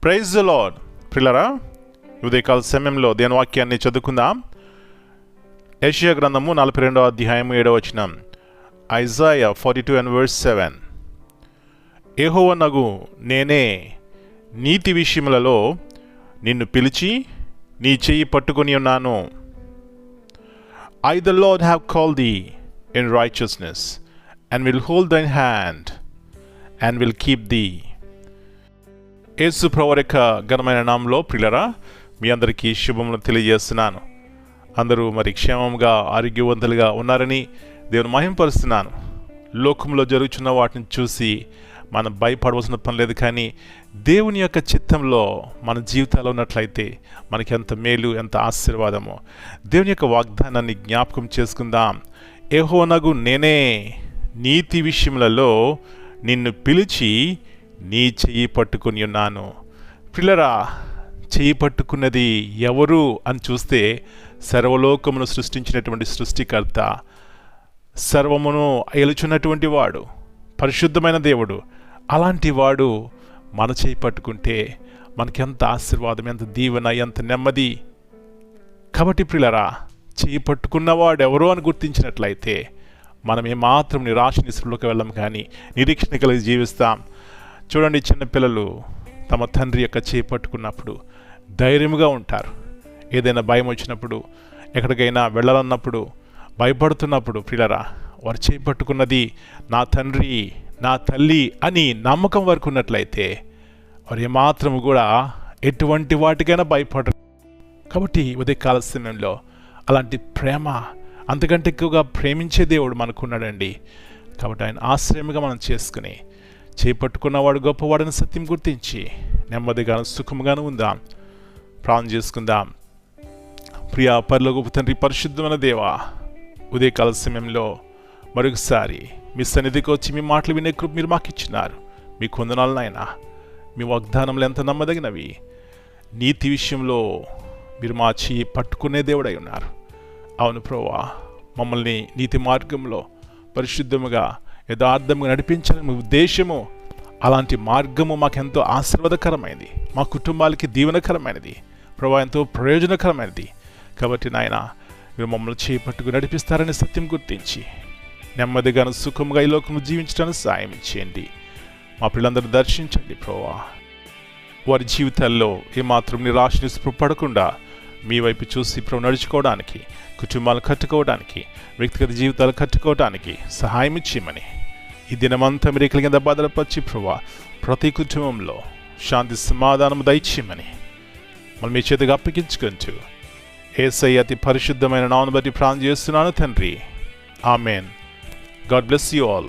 Praise the lord. ప్రియులారా, ఉదయకాల సమయంలో దేవుని వాక్యాన్ని చదువుకుందాం. యెషయా గ్రంథము 42వ అధ్యాయము 7వ వచనం. ఐజాయా 42:7. యెహోవానగు నేనే నీతి విషయములలో నిన్ను పిలిచి నీ చెయ్యి పట్టుకొని ఉన్నాను. I the Lord have called thee in righteousness and will hold thine hand and will keep thee. యేసు ప్రభువు యొక్క ఘనమైన నామములో ప్రియులారా, మీ అందరికీ శుభములు తెలియజేస్తున్నాను. అందరూ మరి క్షేమంగా ఆరోగ్యవంతులుగా ఉన్నారని దేవుని మహిమపరుస్తున్నాను. లోకంలో జరుగుతున్న వాటిని చూసి మనం భయపడవలసిన పని లేదు, కానీ దేవుని యొక్క చిత్తంలో మన జీవితాల్లో ఉన్నట్లయితే మనకి ఎంత మేలు, ఎంత ఆశీర్వాదము. దేవుని యొక్క వాగ్దానాన్ని జ్ఞాపకం చేసుకుందాం. యెహోవానగు నేనే నీతి విషయములలో నిన్ను పిలిచి నీ చెయ్యి పట్టుకుని ఉన్నాను. పిల్లరా, చెయ్యి పట్టుకున్నది ఎవరు అని చూస్తే సర్వలోకమును సృష్టించినటువంటి సృష్టికర్త, సర్వమును ఏలుచున్నటువంటి వాడు, పరిశుద్ధమైన దేవుడు. అలాంటి వాడు మన చేయి పట్టుకుంటే మనకి ఎంత ఆశీర్వాదం, ఎంత దీవెన, ఎంత నెమ్మది. కాబట్టి ప్రియులారా, చేయి పట్టుకున్నవాడు ఎవరో అని గుర్తించినట్లయితే మనం ఏమాత్రం నిరాశ నిస్పృహలోకి వెళ్ళం, కానీ నిరీక్షణ కలిగి జీవిస్తాం. చూడండి, చిన్నపిల్లలు తమ తండ్రి యొక్క చేయి పట్టుకున్నప్పుడు ధైర్యముగా ఉంటారు. ఏదైనా భయం వచ్చినప్పుడు, ఎక్కడికైనా వెళ్ళాలన్నప్పుడు, భయపడుతున్నప్పుడు ప్రియులారా, వారు చేయి పట్టుకున్నది నా తండ్రి, నా తల్లి అని నమ్మకం వరకు ఉన్నట్లయితే వారు ఏమాత్రము కూడా ఎటువంటి వాటికైనా భయపడరు. కాబట్టి ఉదయకాల సమయంలో అలాంటి ప్రేమ, అంతకంటే ఎక్కువగా ప్రేమించే దేవుడు మనకున్నాడండి. కాబట్టి ఆయన ఆశ్రయముగా మనం చేసుకుని చేపట్టుకున్నవాడు గొప్పవాడని సత్యం గుర్తించి నెమ్మదిగాను సుఖముగాను ఉందాం. ప్రార్థన చేసుకుందాం. ప్రియా పరలోకపు తండ్రి, పరిశుద్ధమైన దేవా, ఉదయకాల సమయంలో మరొకసారి మీ సన్నిధికి వచ్చి మీ మాటలు వినే కృప మీరు మాకు ఇచ్చినారు. మీకు వందనాలు నాయనా. మీ వాగ్దానములు ఎంత నమ్మదగినవి. నీతి విషయంలో మీరు మా చెయ్యి పట్టుకునే దేవుడై ఉన్నారు. అవును ప్రభువా, మమ్మల్ని నీతి మార్గంలో పరిశుద్ధముగా యథార్థముగా నడిపించాలని మీ ఉద్దేశము. అలాంటి మార్గము మాకెంతో ఆశీర్వాదకరమైనది, మా కుటుంబాలకి దీవెనకరమైనది ప్రభువా, ఎంతో ప్రయోజనకరమైనది. కాబట్టి నాయన, మీరు మమ్మల్ని చేపట్టుకు నడిపిస్తారని సత్యం గుర్తించి నెమ్మదిగాను సుఖముగా ఈ లోకము జీవించడానికి సాయం చేయండి. మా పిల్లలందరూ దర్శించండి ప్రభువా. వారి జీవితాల్లో ఏమాత్రం నిరాశ నిస్పృహ పడకుండా మీ వైపు చూసి ప్రభు నడుచుకోవడానికి, కుటుంబాలు కట్టుకోవడానికి, వ్యక్తిగత జీవితాలు కట్టుకోవడానికి సహాయం ఇచ్చేయమని ఈ దినమంతా మీరు కింద భద్రపరిచి ప్రభువా, ప్రతి కుటుంబంలో శాంతి సమాధానం దయచేయమని మళ్ళీ మీ చేతిగా అప్పగించుకుంటూ యేసయ్య అతి పరిశుద్ధమైన నామమును బట్టి ప్రార్థన చేస్తున్నాను తండ్రి. Amen. God bless you all.